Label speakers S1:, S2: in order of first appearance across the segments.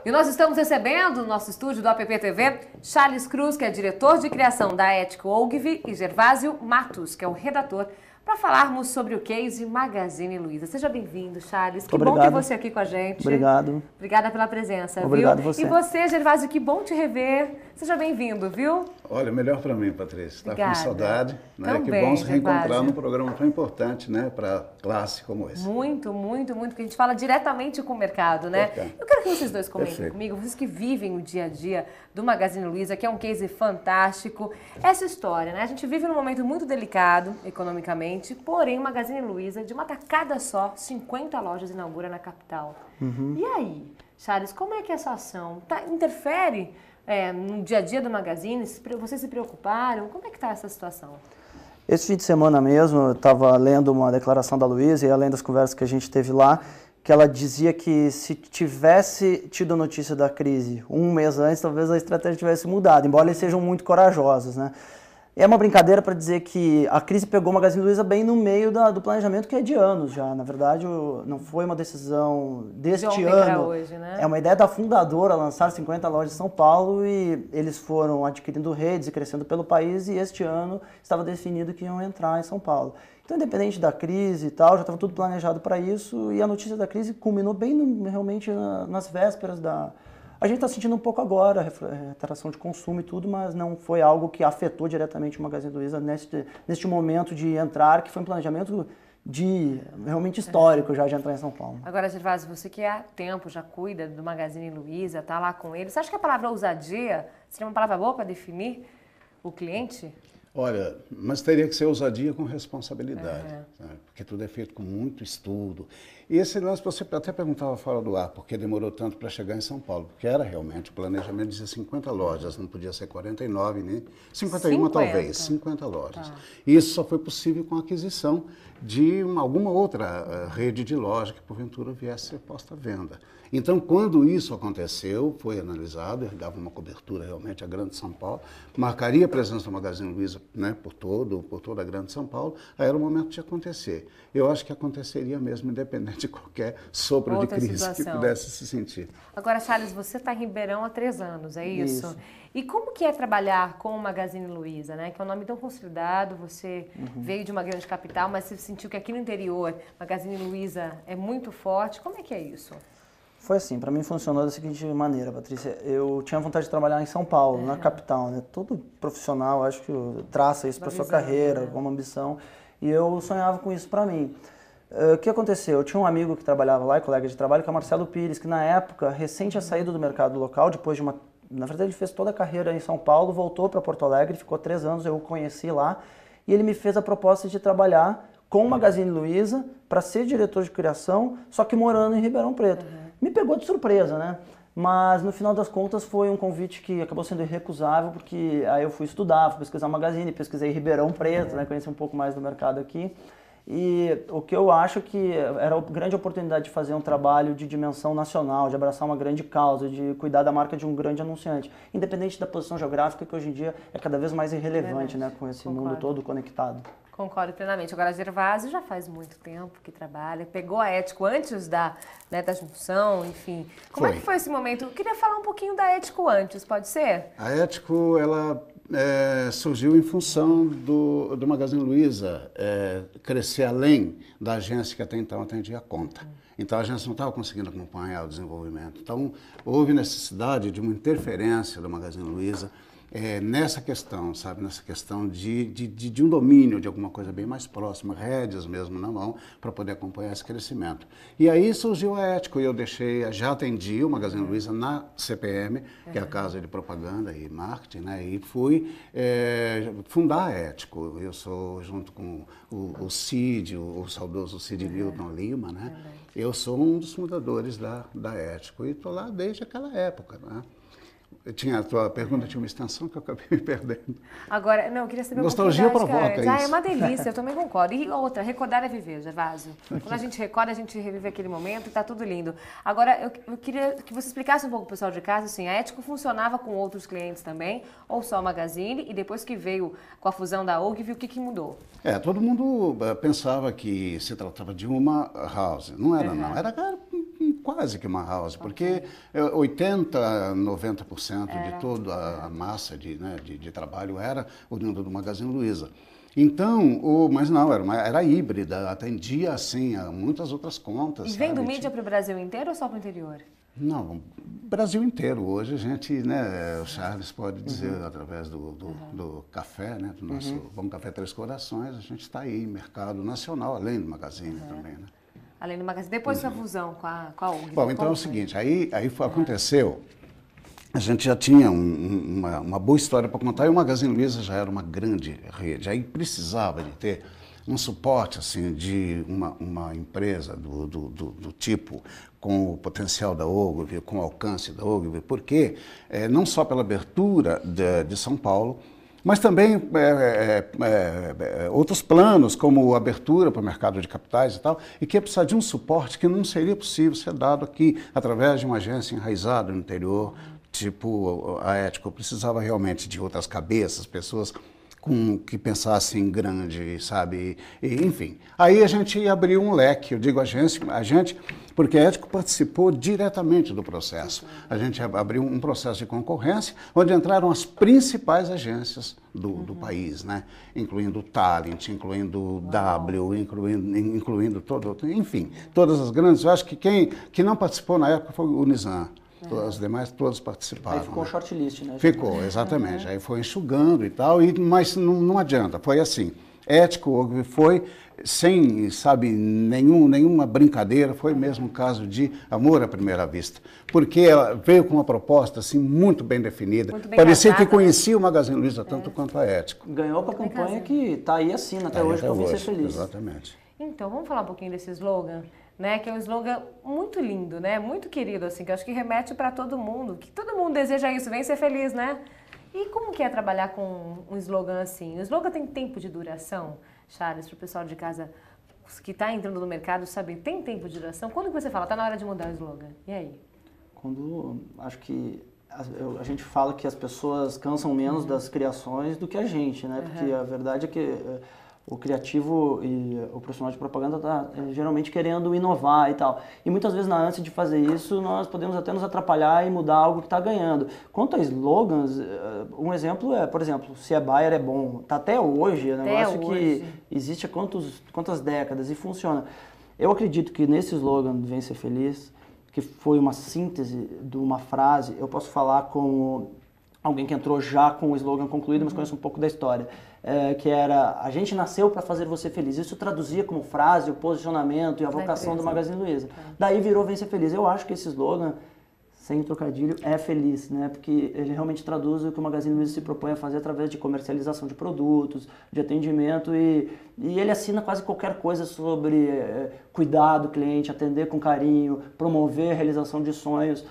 S1: E nós estamos recebendo no nosso estúdio do APP TV Charles Cruz, que é diretor de criação da Ético Ogilvy, e Gervásio Matos, que é o redator, para falarmos sobre o case Magazine Luiza. Seja bem-vindo, Charles. Que bom ter você aqui com a gente.
S2: Obrigado.
S1: Obrigada pela presença,
S2: Obrigado
S1: viu?
S2: você.
S1: E você, Gervásio, que bom te rever. Seja bem-vindo, viu?
S3: Olha, melhor para mim, Patrícia. Está com saudade. Né?
S1: Também,
S3: que bom se reencontrar
S1: Gervásio.
S3: num programa tão importante, né, para classe como esse.
S1: Muito, muito, muito, porque a gente fala diretamente com o mercado, né?
S3: Perfeito.
S1: Eu quero que vocês dois comentem
S3: Perfeito.
S1: comigo, vocês que vivem o dia a dia do Magazine Luiza, que é um case fantástico. Essa história, né? A gente vive num momento muito delicado economicamente, porém o Magazine Luiza, de uma tacada só, 50 lojas inaugura na capital. E aí, Charles, como é que essa ação interfere no dia a dia do Magazine? Vocês se preocuparam? Como é que está essa situação?
S2: Esse fim de semana mesmo, eu estava lendo uma declaração da Luiza e além das conversas que a gente teve lá, que ela dizia que se tivesse tido a notícia da crise um mês antes, talvez a estratégia tivesse mudado, embora eles sejam muito corajosos, né? É uma brincadeira para dizer que a crise pegou o Magazine Luiza bem no meio do planejamento, que é de anos já. Na verdade, não foi uma decisão deste ano.
S1: Hoje, né?
S2: É uma ideia da fundadora lançar 50 lojas em São Paulo e eles foram adquirindo redes e crescendo pelo país e este ano estava definido que iam entrar em São Paulo. Então, independente da crise e tal, já estava tudo planejado para isso e a notícia da crise culminou bem realmente nas vésperas da... A gente está sentindo um pouco agora, retração de consumo e tudo, mas não foi algo que afetou diretamente o Magazine Luiza neste momento de entrar, que foi um planejamento realmente histórico já de entrar em São Paulo.
S1: Agora, Gervásio, você que há tempo já cuida do Magazine Luiza, está lá com ele, você acha que a palavra ousadia seria uma palavra boa para definir o cliente?
S3: Olha, mas teria que ser ousadia com responsabilidade, sabe? Porque tudo é feito com muito estudo. E esse lance, você até perguntava fora do ar, porque demorou tanto para chegar em São Paulo, porque era realmente, o planejamento dizia 50 lojas, não podia ser 49, nem 51 talvez, 50 lojas. Tá. E isso só foi possível com a aquisição de alguma outra rede de loja que porventura viesse a ser posta à venda. Então, quando isso aconteceu, foi analisado, ele dava uma cobertura realmente à Grande São Paulo, marcaria a presença do Magazine Luiza, né, por toda a Grande São Paulo, aí era o momento de acontecer. Eu acho que aconteceria mesmo, independente de qualquer sopro
S1: outra
S3: de crise
S1: situação
S3: que pudesse se sentir.
S1: Agora, Charles, você está em Ribeirão há 3 anos, é isso?
S2: Isso.
S1: E como que é trabalhar com o Magazine Luiza, né? Que é um nome tão consolidado, você veio de uma grande capital, mas você sentiu que aqui no interior, Magazine Luiza é muito forte. Como é que é isso?
S2: Foi assim, para mim funcionou da seguinte maneira, Patrícia. Eu tinha vontade de trabalhar em São Paulo, na capital, né? Todo profissional, acho que traça isso para sua carreira, como ambição, e eu sonhava com isso para mim. O que aconteceu? Eu tinha um amigo que trabalhava lá, colega de trabalho, que é o Marcelo Pires, que na época, recente tinha saído do mercado local, depois de na verdade ele fez toda a carreira em São Paulo, voltou para Porto Alegre, ficou 3 anos, eu o conheci lá, e ele me fez a proposta de trabalhar com o Magazine Luiza para ser diretor de criação, só que morando em Ribeirão Preto. Me pegou de surpresa, né? Mas no final das contas foi um convite que acabou sendo irrecusável, porque aí eu fui estudar, fui pesquisar o Magazine, pesquisei Ribeirão Preto, né? Conheci um pouco mais do mercado aqui. E o que eu acho que era a grande oportunidade de fazer um trabalho de dimensão nacional, de abraçar uma grande causa, de cuidar da marca de um grande anunciante, independente da posição geográfica, que hoje em dia é cada vez mais irrelevante, né? Com esse mundo todo conectado.
S1: Concordo plenamente. Agora, Gervásio já faz muito tempo que trabalha, pegou a Ético antes da junção, enfim. Como é que foi esse momento? Eu queria falar um pouquinho da Ético antes, pode ser?
S3: A Ético, ela surgiu em função do Magazine Luiza crescer além da agência que até então atendia a conta. Então a agência não estava conseguindo acompanhar o desenvolvimento. Então houve necessidade de uma interferência do Magazine Luiza nessa questão, sabe? Nessa questão de um domínio de alguma coisa bem mais próxima, rédeas mesmo na mão, para poder acompanhar esse crescimento. E aí surgiu a Ético e eu já atendi o Magazine Luiza na CPM, que é a Casa de Propaganda e Marketing, né? E fui fundar a Ético. Eu sou, junto com o Cid, o saudoso Cid Milton Lima, né? Eu sou um dos fundadores da Ético e estou lá desde aquela época, né? A tua pergunta tinha uma extensão que eu acabei me perdendo.
S1: Agora, não, eu queria saber
S3: Nostalgia provoca isso.
S1: É uma delícia, eu também concordo. E outra, recordar é viver, Gervásio. Quando a gente recorda, a gente revive aquele momento e tá tudo lindo. Agora, eu queria que você explicasse um pouco pro pessoal de casa, assim, a Ético funcionava com outros clientes também, ou só o Magazine, e depois que veio com a fusão da Ogilvy, o que mudou?
S3: Todo mundo pensava que se tratava de uma house. Não era, não. Era quase que uma house, porque 80%, 90% de toda a massa de trabalho era oriunda do Magazine Luiza. Então, mas não, era híbrida, atendia assim a muitas outras contas.
S1: E vendo mídia para o Brasil inteiro ou só para o interior?
S3: Não, Brasil inteiro. Hoje a gente, né, o Charles pode dizer, através do café, né, do nosso Bom Café Três Corações, a gente está aí, mercado nacional, além do Magazine também, né?
S1: Além do Magazine. Depois da fusão com a UG.
S3: Bom, então é o seguinte, aí aconteceu, a gente já tinha uma boa história para contar e o Magazine Luiza já era uma grande rede, aí precisava de ter um suporte assim, de uma empresa do tipo com o potencial da Ogilvy, com o alcance da Ogilvy, porque não só pela abertura de São Paulo, mas também outros planos, como abertura para o mercado de capitais e tal, e que ia precisar de um suporte que não seria possível ser dado aqui através de uma agência enraizada no interior, tipo a Ético. Precisava realmente de outras cabeças, pessoas que pensassem grande, sabe? Enfim, aí a gente abriu um leque, eu digo a gente, porque a Ético participou diretamente do processo. A gente abriu um processo de concorrência, onde entraram as principais agências do país, né? Incluindo o Talent, incluindo o W, incluindo enfim, todas as grandes. Eu acho que quem não participou na época foi o Nizam. As demais todas participaram.
S2: Aí ficou shortlist, né?
S3: Ficou, exatamente. Aí foi enxugando e tal, mas não adianta, foi assim. Ético foi sem, sabe, nenhuma brincadeira, foi mesmo um caso de amor à primeira vista. Porque ela veio com uma proposta assim, muito bem definida. Muito bem parecia casada, que conhecia o Magazine Luiza tanto quanto a Ético.
S2: Ganhou para a campanha que está aí assina até hoje, para Ser Feliz.
S3: Exatamente.
S1: Então, vamos falar um pouquinho desse slogan, né? Que é um slogan muito lindo, né? Muito querido, assim, que eu acho que remete para todo mundo, que todo mundo deseja isso, vem ser feliz, né? E como que é trabalhar com um slogan assim? O slogan tem tempo de duração, Charles, para o pessoal de casa que está entrando no mercado saber, tem tempo de duração? Quando que você fala, está na hora de mudar o slogan? E aí?
S2: Quando, acho que a gente fala que as pessoas cansam menos das criações do que a gente, né? Porque a verdade é que o criativo e o profissional de propaganda está geralmente querendo inovar e tal. E muitas vezes na ânsia de fazer isso, nós podemos até nos atrapalhar e mudar algo que está ganhando. Quanto a slogans, um exemplo é, por exemplo, se é Bayer é bom. Está até hoje, é um negócio que existe há quantas décadas e funciona. Eu acredito que nesse slogan Vem Ser Feliz, que foi uma síntese de uma frase, eu posso falar como alguém que entrou já com o slogan concluído, mas conhece um pouco da história. Que era, a gente nasceu para fazer você feliz. Isso traduzia como frase o posicionamento e a vocação do Magazine Luiza. Daí virou Vem Ser Feliz. Eu acho que esse slogan, sem trocadilho, é feliz, né? Porque ele realmente traduz o que o Magazine Luiza se propõe a fazer através de comercialização de produtos, de atendimento e ele assina quase qualquer coisa sobre cuidar do cliente, atender com carinho, promover a realização de sonhos.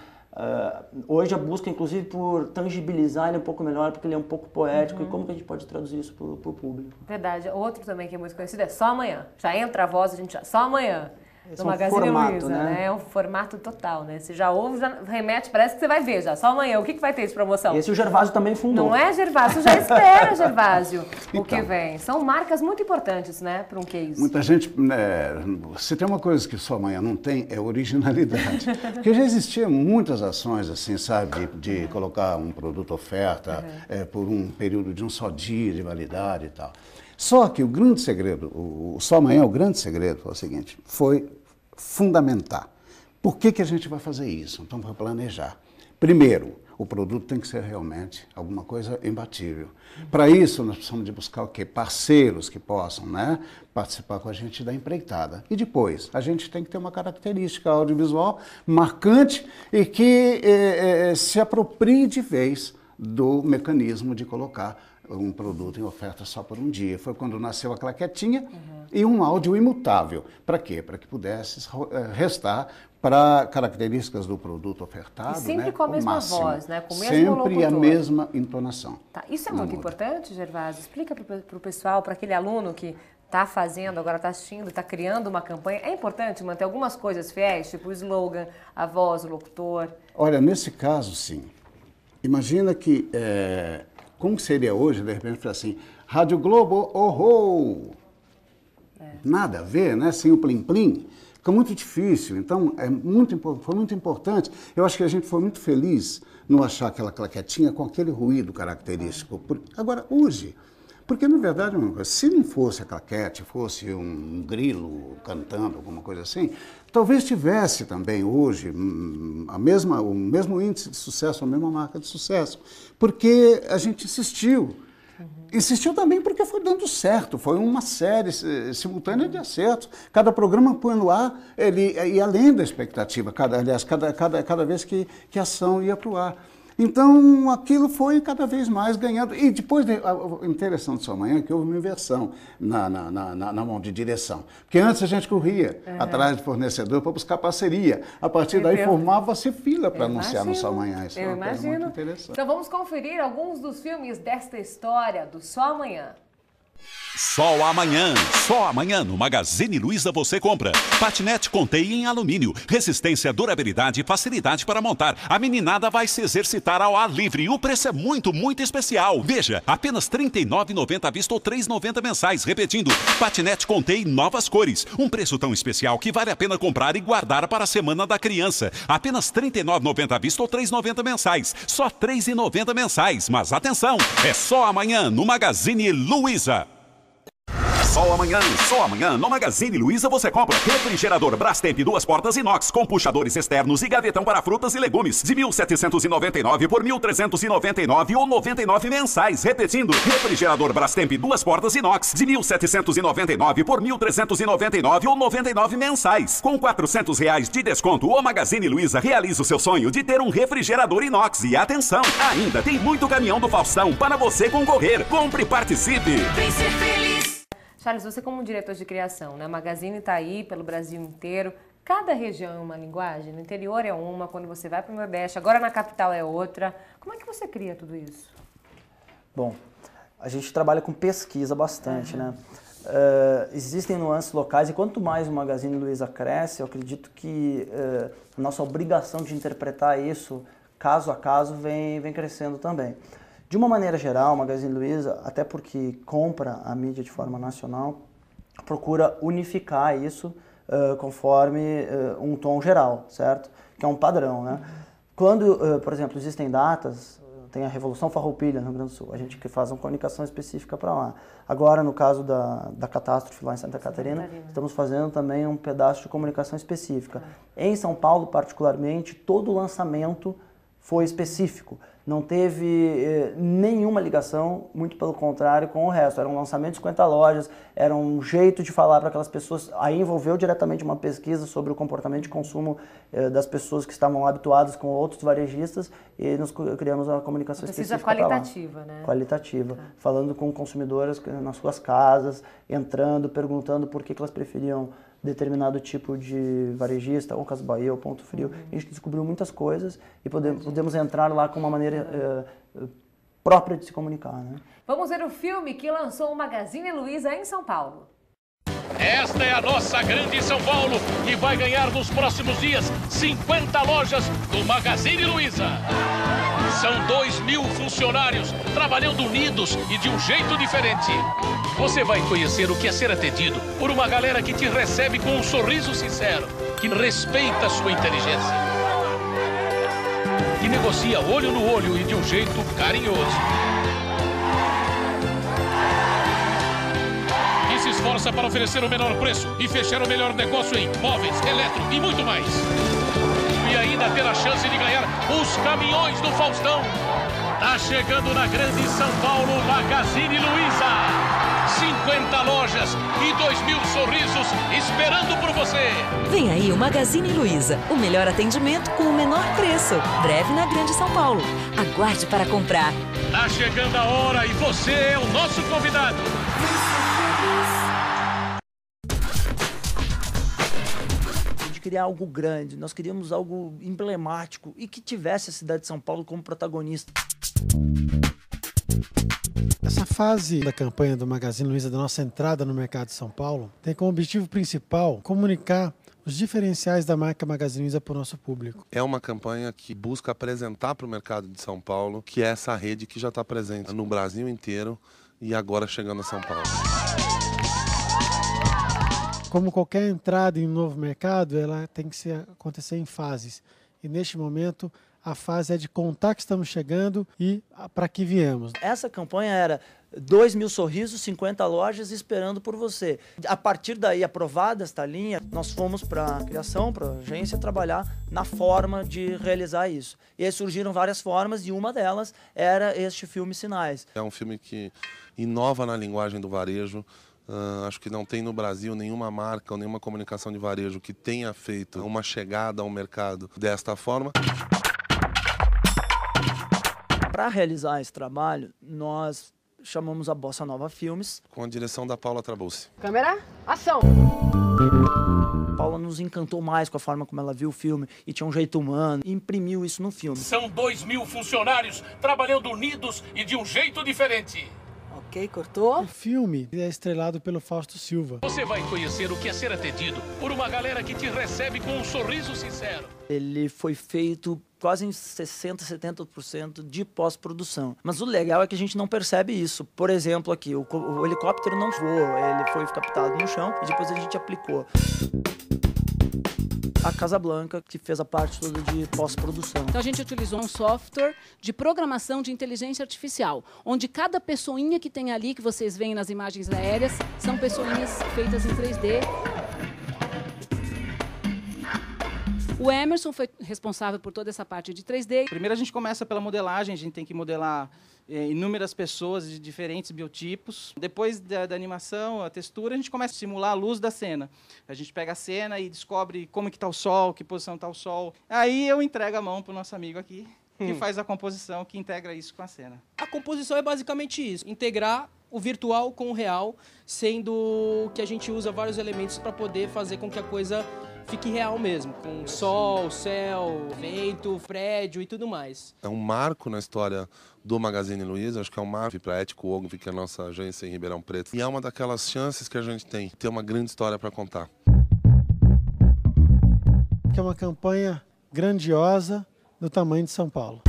S2: Hoje a busca, inclusive, por tangibilizar ele um pouco melhor, porque ele é um pouco poético. E como que a gente pode traduzir isso para o público?
S1: Verdade. Outro também que é muito conhecido é Só Amanhã. Já entra a voz, a gente já... Só Amanhã.
S2: Esse
S1: no Magazine
S2: formato,
S1: Luiza,
S2: né?
S1: É um formato total, né? Você já ouve, já remete, parece que você vai ver já. Só amanhã. O que vai ter de promoção?
S2: Esse o Gervásio também fundou.
S1: Não é, Gervásio? Já espera, Gervásio, o que vem. São marcas muito importantes, né, para um case.
S3: Muita gente, se tem uma coisa que Só Amanhã não tem, é originalidade. Porque já existiam muitas ações, assim, sabe, de colocar um produto oferta por um período de um só dia de validade e tal. Só que o grande segredo, o Só Amanhã, o grande segredo foi o seguinte, foi fundamentar. Por que a gente vai fazer isso? Então, vai planejar. Primeiro, o produto tem que ser realmente alguma coisa imbatível. Para isso, nós precisamos de buscar o quê? Parceiros que possam, né, participar com a gente da empreitada. E depois, a gente tem que ter uma característica audiovisual marcante e que se aproprie de vez do mecanismo de colocar um produto em oferta só por um dia. Foi quando nasceu a claquetinha e um áudio imutável. Para quê? Para que pudesse restar para características do produto ofertado.
S1: E sempre, né,
S3: com
S1: a mesma
S3: máximo.
S1: Voz, né? Com o mesmo
S3: sempre
S1: locutor.
S3: A mesma entonação.
S1: Tá. Isso é muito importante, Gervásio? Explica para o pessoal, para aquele aluno que está fazendo, agora está assistindo, está criando uma campanha. É importante manter algumas coisas fiéis, tipo o slogan, a voz, o locutor?
S3: Olha, nesse caso, sim. Imagina que... como seria hoje, de repente, falar assim, Rádio Globo, oh! Nada a ver, né? Sem o plim-plim. fica muito difícil. Então, foi muito importante. Eu acho que a gente foi muito feliz no achar aquela claquetinha com aquele ruído característico. Agora, hoje, porque na verdade, se não fosse a claquete, fosse um grilo cantando, alguma coisa assim, talvez tivesse também hoje o mesmo índice de sucesso, a mesma marca de sucesso, porque a gente insistiu. Insistiu também porque foi dando certo, foi uma série simultânea de acertos. Cada programa põe no ar, ele ia além da expectativa, cada vez que a ação ia para o ar. Então, aquilo foi cada vez mais ganhando. E depois, interessante só amanhã, que houve uma inversão na mão de direção. Porque antes a gente corria atrás de fornecedor para buscar parceria. A partir daí, formava-se fila para anunciar no Só Amanhã. Isso é uma coisa muito interessante.
S1: Então, vamos conferir alguns dos filmes desta história do Só Amanhã.
S4: Só amanhã no Magazine Luiza você compra. Patinete Contei em alumínio, resistência, durabilidade e facilidade para montar. A meninada vai se exercitar ao ar livre e o preço é muito, muito especial. Veja, apenas R$ 39,90 à vista ou R$ 3,90 mensais. Repetindo, patinete Contei novas cores. Um preço tão especial que vale a pena comprar e guardar para a Semana da Criança. Apenas R$ 39,90 à vista ou R$ 3,90 mensais. Só R$ 3,90 mensais. Mas atenção, é só amanhã no Magazine Luiza. Só amanhã no Magazine Luiza você compra refrigerador Brastemp 2 portas inox com puxadores externos e gavetão para frutas e legumes de R$ 1.799 por R$ 1.399 ou 99 mensais. Repetindo, refrigerador Brastemp 2 portas inox de R$ 1.799 por R$ 1.399 ou 99 mensais. Com R$ 400 de desconto, o Magazine Luiza realiza o seu sonho de ter um refrigerador inox. E atenção, ainda tem muito caminhão do Faustão para você concorrer. Compre e participe.
S1: Vem ser feliz. Charles, você como diretor de criação, né? A Magazine está aí pelo Brasil inteiro. Cada região é uma linguagem, no interior é uma, quando você vai para o Nordeste, agora na capital é outra. Como é que você cria tudo isso?
S2: Bom, a gente trabalha com pesquisa bastante, né? Existem nuances locais e quanto mais o Magazine Luiza cresce, eu acredito que a nossa obrigação de interpretar isso, caso a caso, vem crescendo também. De uma maneira geral, o Magazine Luiza, até porque compra a mídia de forma nacional, procura unificar isso conforme um tom geral, certo? Que é um padrão, né? Quando, por exemplo, existem datas, tem a Revolução Farroupilha no Rio Grande do Sul, a gente que faz uma comunicação específica para lá. Agora, no caso da catástrofe lá em Santa Catarina, estamos fazendo também um pedaço de comunicação específica. Em São Paulo, particularmente, todo o lançamento foi específico. Não teve nenhuma ligação, muito pelo contrário, com o resto. Era um lançamento de 50 lojas, era um jeito de falar para aquelas pessoas. Aí envolveu diretamente uma pesquisa sobre o comportamento de consumo das pessoas que estavam habituadas com outros varejistas e nós criamos uma comunicação específica
S1: qualitativa, né?
S2: Qualitativa, falando com consumidoras nas suas casas, entrando, perguntando por que elas preferiam determinado tipo de varejista, ou Casas Bahia, ou Ponto Frio. A gente descobriu muitas coisas e podemos entrar lá com uma maneira própria de se comunicar, né?
S1: Vamos ver o filme que lançou o Magazine Luiza em São Paulo.
S5: Esta é a nossa grande São Paulo, que vai ganhar nos próximos dias 50 lojas do Magazine Luiza. São 2.000 funcionários trabalhando unidos e de um jeito diferente. Você vai conhecer o que é ser atendido por uma galera que te recebe com um sorriso sincero, que respeita a sua inteligência, que negocia olho no olho e de um jeito carinhoso, que se esforça para oferecer o menor preço e fechar o melhor negócio em móveis, eletro e muito mais. E ainda ter a chance de ganhar os caminhões do Faustão. Tá chegando na grande São Paulo Magazine Luiza. 50 lojas e 2.000 sorrisos esperando por você.
S6: Vem aí o Magazine Luiza, o melhor atendimento com o menor preço. Breve na grande São Paulo. Aguarde para comprar.
S5: Tá chegando a hora e você é o nosso convidado.
S7: Criar algo grande, nós queríamos algo emblemático e que tivesse a cidade de São Paulo como protagonista.
S8: Essa fase da campanha do Magazine Luiza, da nossa entrada no mercado de São Paulo, tem como objetivo principal comunicar os diferenciais da marca Magazine Luiza para o nosso público.
S9: É uma campanha que busca apresentar para o mercado de São Paulo que é essa rede que já está presente no Brasil inteiro e agora chegando a São Paulo.
S8: Como qualquer entrada em um novo mercado, ela tem que acontecer em fases. E neste momento, a fase é de contar que estamos chegando e para que viemos.
S7: Essa campanha era 2.000 sorrisos, 50 lojas esperando por você. A partir daí, aprovada esta linha, nós fomos para a criação, para a agência, trabalhar na forma de realizar isso. E aí surgiram várias formas e uma delas era este filme Sinais.
S9: É um filme que inova na linguagem do varejo. Acho que não tem no Brasil nenhuma marca ou nenhuma comunicação de varejo que tenha feito uma chegada ao mercado desta forma.
S7: Para realizar esse trabalho, nós chamamos a Bossa Nova Filmes.
S9: Com a direção da Paula Trabulsi.
S10: Câmera, ação!
S7: A Paula nos encantou mais com a forma como ela viu o filme e tinha um jeito humano e imprimiu isso no filme.
S5: São 2.000 funcionários trabalhando unidos e de um jeito diferente.
S10: Ok, cortou.
S8: O filme é estrelado pelo Fausto Silva.
S5: Você vai conhecer o que é ser atendido por uma galera que te recebe com um sorriso sincero.
S7: Ele foi feito quase em 60%, 70% de pós-produção. Mas o legal é que a gente não percebe isso. Por exemplo, aqui, o helicóptero não voou, ele foi captado no chão e depois a gente aplicou. A Casablanca, que fez a parte toda de pós-produção.
S11: Então a gente utilizou um software de programação de inteligência artificial, onde cada pessoinha que tem ali, que vocês veem nas imagens aéreas, são pessoinhas feitas em 3D. O Emerson foi responsável por toda essa parte de 3D.
S12: Primeiro a gente começa pela modelagem, a gente tem que modelar inúmeras pessoas de diferentes biotipos. Depois da animação, a textura, a gente começa a simular a luz da cena. A gente pega a cena e descobre como que está o sol, que posição está o sol. Aí eu entrego a mão para o nosso amigo aqui, que faz a composição, que integra isso com a cena.
S13: A composição é basicamente isso, integrar o virtual com o real, sendo que a gente usa vários elementos para poder fazer com que a coisa fique real mesmo, com sol, céu, vento, prédio e tudo mais.
S9: É um marco na história do Magazine Luiza, acho que é um marco para a Ético Ogilvy, que é a nossa agência em Ribeirão Preto. E é uma daquelas chances que a gente tem de ter uma grande história para contar.
S8: Que é uma campanha grandiosa do tamanho de São Paulo.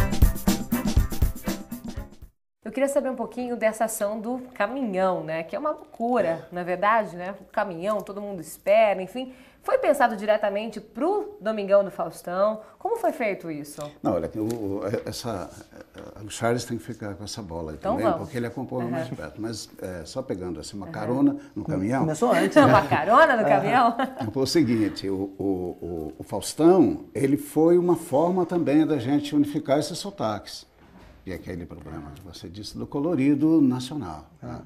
S1: Eu queria saber um pouquinho dessa ação do caminhão, né? Que é uma loucura, na verdade, né? O caminhão, todo mundo espera, enfim. Foi pensado diretamente para o Domingão do Faustão? Como foi feito isso?
S3: Não, olha, o Charles tem que ficar com essa bola aí
S1: então
S3: também,
S1: vamos.
S3: porque ele acompanha mais perto. Mas só pegando assim, uma carona no caminhão...
S7: Começou antes,
S1: né? Uma carona no caminhão?
S3: Foi o seguinte, o Faustão, ele foi uma forma também da gente unificar esses sotaques. E aquele problema que você disse do colorido nacional. Né?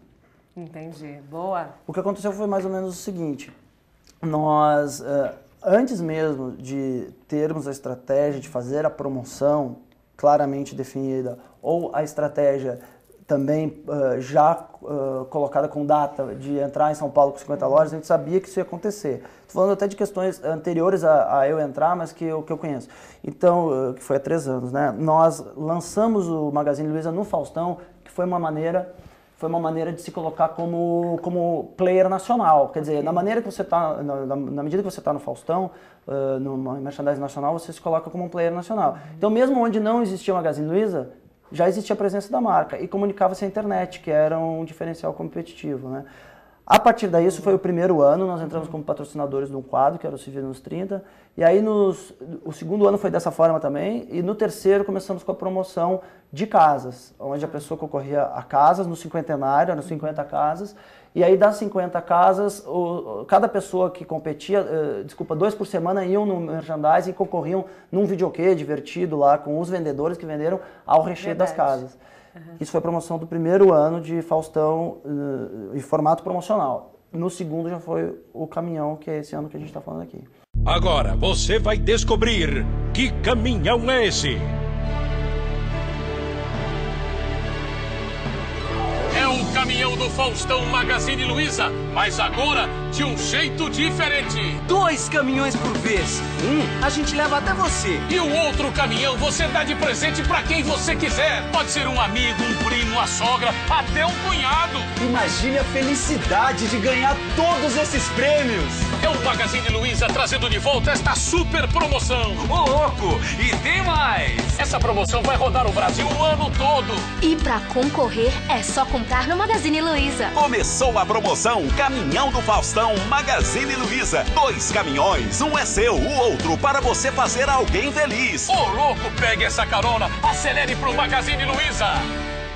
S1: Entendi. Boa.
S7: O que aconteceu foi mais ou menos o seguinte. Nós, antes mesmo de termos a estratégia de fazer a promoção claramente definida, ou a estratégia também já colocada com data de entrar em São Paulo com 50 lojas, a gente sabia que isso ia acontecer. Estou falando até de questões anteriores a eu entrar, mas que eu conheço. Então, que foi há 3 anos, né? Nós lançamos o Magazine Luiza no Faustão, que foi uma maneira de se colocar como player nacional. Quer dizer, na medida que você está no Faustão, no merchandising nacional, você se coloca como um player nacional. Então, mesmo onde não existia o Magazine Luiza, já existia a presença da marca e comunicava-se a internet, que era um diferencial competitivo, né? A partir daí, isso foi o primeiro ano, nós entramos como patrocinadores de um quadro, que era o Se Vira nos 30, e aí o segundo ano foi dessa forma também, e no terceiro começamos com a promoção de casas, onde a pessoa concorria a casas no cinquentenário, eram 50 casas, e aí das 50 casas, cada pessoa que competia, 2 por semana iam no merchandising e concorriam num videokê divertido lá com os vendedores que venderam ao recheio das casas. Isso foi a promoção do primeiro ano de Faustão em formato promocional. No segundo já foi o caminhão, que é esse ano que a gente está falando aqui.
S5: Agora você vai descobrir que caminhão é esse. É o caminhão do Faustão Magazine Luiza, mas agora de um jeito diferente.
S14: 2 caminhões por vez. A gente leva até você.
S5: E o outro caminhão você dá de presente pra quem você quiser. Pode ser um amigo, um primo, a sogra, até um cunhado.
S14: Imagine a felicidade de ganhar todos esses prêmios.
S5: É o Magazine Luiza trazendo de volta esta super promoção.
S14: Ô louco, e tem mais.
S5: Essa promoção vai rodar o Brasil o ano todo.
S15: E pra concorrer é só comprar no Magazine Magazine Luiza.
S4: Começou a promoção Caminhão do Faustão Magazine Luiza. 2 caminhões, um é seu, o outro para você fazer alguém feliz.
S5: Ô louco, pegue essa carona, acelere pro Magazine Luiza.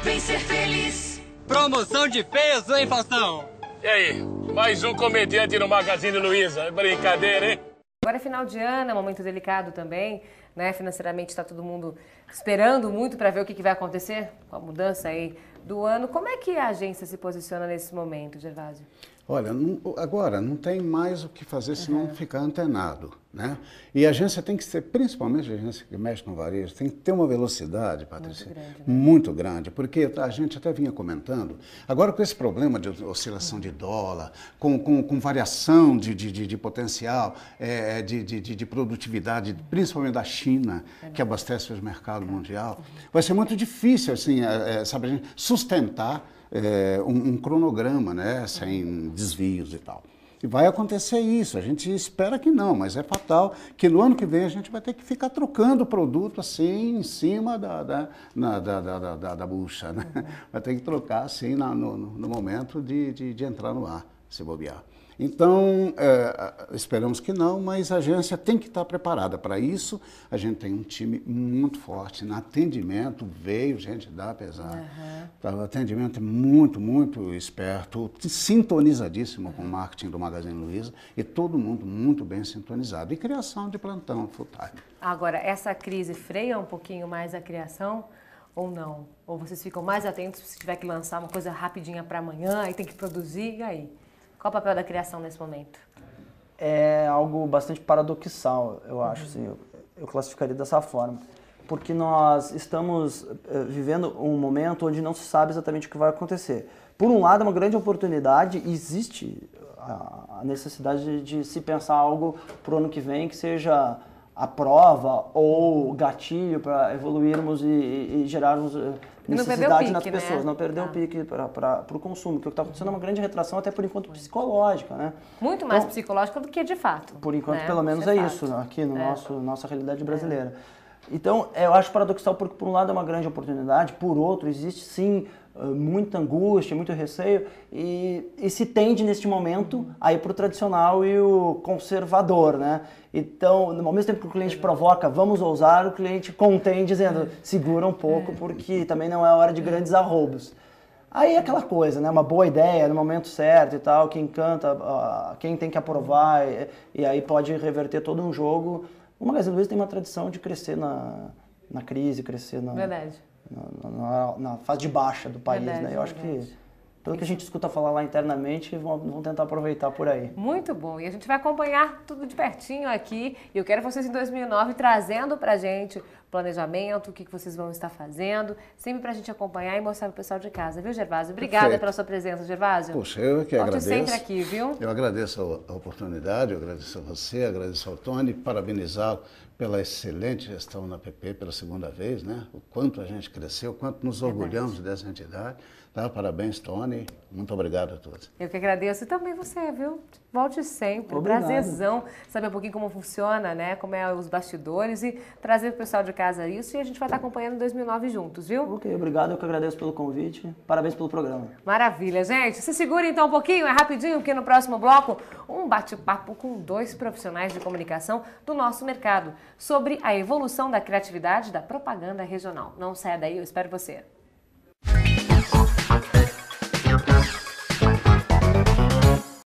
S15: Vem ser feliz.
S16: Promoção de peso, hein, Faustão?
S5: E aí, mais um comediante no Magazine Luiza. Brincadeira, hein?
S1: Agora é final de ano, é um momento delicado também, né? Financeiramente está todo mundo esperando muito para ver o que vai acontecer com a mudança aí do ano. Como é que a agência se posiciona nesse momento, Gervásio?
S3: Olha, agora não tem mais o que fazer senão ficar antenado, né? E a agência tem que ser, principalmente a agência que mexe no varejo, tem que ter uma velocidade, Patrícia, muito grande, porque a gente até vinha comentando, agora com esse problema de oscilação de dólar, com variação de potencial, de produtividade, principalmente da China, que abastece o mercado mundial, vai ser muito difícil, assim, sabe, a gente sustentar um cronograma, né, sem desvios e tal. E vai acontecer isso, a gente espera que não, mas é fatal que no ano que vem a gente vai ter que ficar trocando produto assim em cima da bucha, né? Vai ter que trocar assim no momento de entrar no ar, se bobear. Então, esperamos que não, mas a agência tem que estar preparada para isso. A gente tem um time muito forte no atendimento, veio gente da Apesar. O atendimento é muito, muito esperto, sintonizadíssimo com o marketing do Magazine Luiza e todo mundo muito bem sintonizado. E criação de plantão full time.
S1: Agora, essa crise freia um pouquinho mais a criação ou não? Ou vocês ficam mais atentos se tiver que lançar uma coisa rapidinha para amanhã e tem que produzir, e aí? Qual o papel da criação nesse momento?
S7: É algo bastante paradoxal, eu acho, assim, eu classificaria dessa forma. Porque nós estamos vivendo um momento onde não se sabe exatamente o que vai acontecer. Por um lado, é uma grande oportunidade, existe a necessidade de se pensar algo para o ano que vem que seja a prova ou gatilho para evoluirmos e gerarmos necessidade nas pessoas, não perder o pique para o consumo, que o que está acontecendo é uma grande retração, até por enquanto psicológica, né?
S1: Muito mais psicológica do que de fato.
S7: Por enquanto,
S1: né?
S7: pelo menos é isso, aqui no nossa realidade brasileira. Então, eu acho paradoxal porque, por um lado, é uma grande oportunidade, por outro, existe sim muita angústia, muito receio, e se tende, neste momento, a ir para o tradicional e o conservador, né? Então, ao mesmo tempo que o cliente provoca, vamos ousar, o cliente contém, dizendo, segura um pouco, porque também não é hora de grandes arroubos. Aí é aquela coisa, né? Uma boa ideia, no momento certo e tal, que encanta, quem tem que aprovar, e aí pode reverter todo um jogo. O Magazine Luiza tem uma tradição de crescer na crise, crescer na fase de baixa do país, né? Eu acho que tudo que a gente escuta falar lá internamente, vão tentar aproveitar por aí.
S1: Muito bom. E a gente vai acompanhar tudo de pertinho aqui. E eu quero vocês em 2009 trazendo pra gente planejamento, o que vocês vão estar fazendo, sempre pra gente acompanhar e mostrar pro pessoal de casa, viu, Gervásio? Obrigada pela sua presença, Gervásio.
S3: Poxa, eu que agradeço.
S1: Volte sempre aqui, viu?
S3: Eu agradeço a oportunidade, eu agradeço a você, agradeço ao Tony, parabenizá-lo pela excelente gestão na PP pela segunda vez, né? O quanto a gente cresceu, o quanto nos orgulhamos dessa entidade. Tá? Parabéns, Tony. Muito obrigado a todos.
S1: Eu que agradeço. E também você, viu? Volte sempre.
S7: Obrigado.
S1: Prazerzão saber um pouquinho como funciona, né? Como é os bastidores e trazer pro pessoal de casa isso. E a gente vai estar acompanhando em 2009 juntos, viu?
S7: Ok, obrigado. Eu que agradeço pelo convite. Parabéns pelo programa.
S1: Maravilha, gente. Se segura então um pouquinho, é rapidinho, porque no próximo bloco, um bate-papo com 2 profissionais de comunicação do nosso mercado sobre a evolução da criatividade da propaganda regional. Não saia daí, eu espero você.